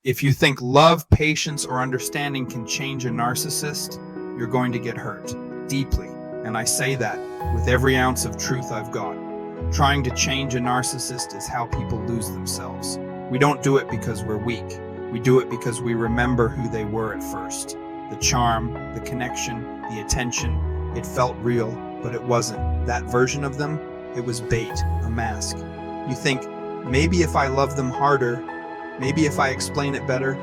If you think love, patience, or understanding can change a narcissist, you're going to get hurt deeply. And I say that with every ounce of truth I've got. Trying to change a narcissist is how people lose themselves. We don't do it because we're weak. We do it because we remember who they were at first. The charm, the connection, the attention. It felt real, but it wasn't. That version of them, it was bait, a mask. You think, maybe if I love them harder, maybe if I explain it better,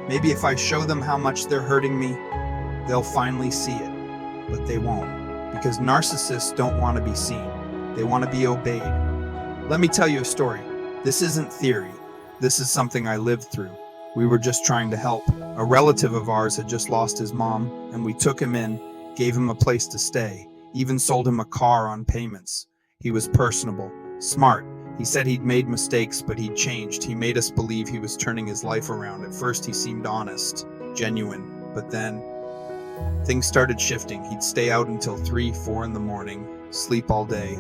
maybe if I show them how much they're hurting me, they'll finally see it. But they won't, because narcissists don't want to be seen. They want to be obeyed. Let me tell you a story. This isn't theory. This is something I lived through. We were just trying to help. A relative of ours had just lost his mom, and we took him in, gave him a place to stay, even sold him a car on payments. He was personable, smart. He said he'd made mistakes, but he'd changed. He made us believe he was turning his life around. At first, he seemed honest, genuine, but then things started shifting. He'd stay out until 3, 4 in the morning, sleep all day.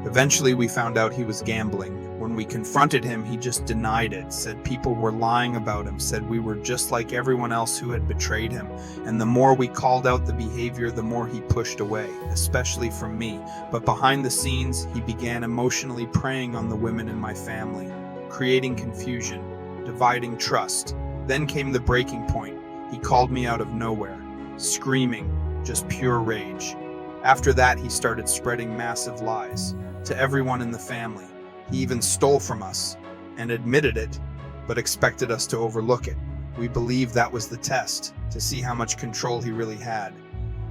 Eventually, we found out he was gambling. When we confronted him, he just denied it, said people were lying about him, said we were just like everyone else who had betrayed him. And the more we called out the behavior, the more he pushed away, especially from me. But behind the scenes, he began emotionally preying on the women in my family, creating confusion, dividing trust. Then came the breaking point. He called me out of nowhere, screaming, just pure rage. After that, he started spreading massive lies to everyone in the family. He even stole from us and admitted it, but expected us to overlook it. We believed that was the test, to see how much control he really had.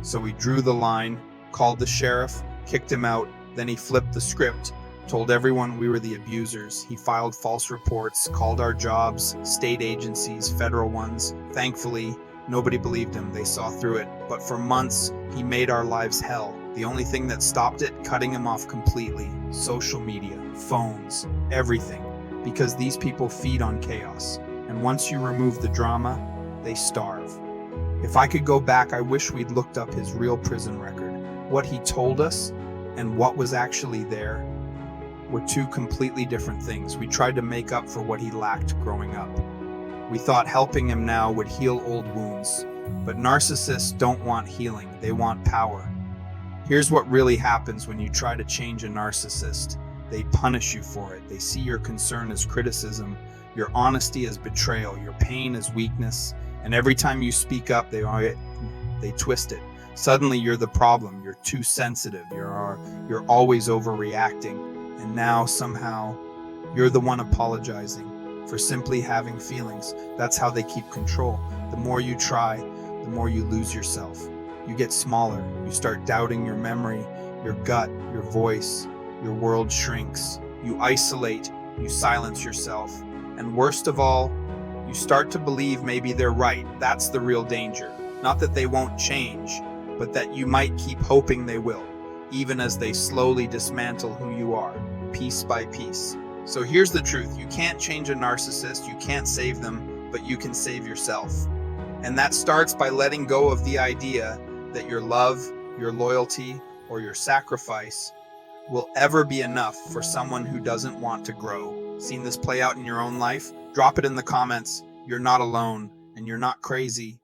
So we drew the line, called the sheriff, kicked him out, then he flipped the script, told everyone we were the abusers. He filed false reports, called our jobs, state agencies, federal ones. Thankfully, nobody believed him. They saw through it. But for months, he made our lives hell. The only thing that stopped it, cutting him off completely. Social media, phones, everything. Because these people feed on chaos. And once you remove the drama, they starve. If I could go back, I wish we'd looked up his real prison record. What he told us and what was actually there were two completely different things. We tried to make up for what he lacked growing up. We thought helping him now would heal old wounds. But narcissists don't want healing, they want power. Here's what really happens when you try to change a narcissist. They punish you for it. They see your concern as criticism, your honesty as betrayal, your pain as weakness, and every time you speak up, they twist it. Suddenly you're the problem, you're too sensitive, you're always overreacting, and now somehow you're the one apologizing for simply having feelings. That's how they keep control. The more you try, the more you lose yourself. You get smaller, you start doubting your memory, your gut, your voice, your world shrinks. You isolate, you silence yourself, and worst of all, you start to believe maybe they're right. That's the real danger. Not that they won't change, but that you might keep hoping they will, even as they slowly dismantle who you are, piece by piece. So here's the truth. You can't change a narcissist, you can't save them, but you can save yourself. And that starts by letting go of the idea that your love, your loyalty, or your sacrifice will ever be enough for someone who doesn't want to grow. Seen this play out in your own life? Drop it in the comments. You're not alone, and you're not crazy.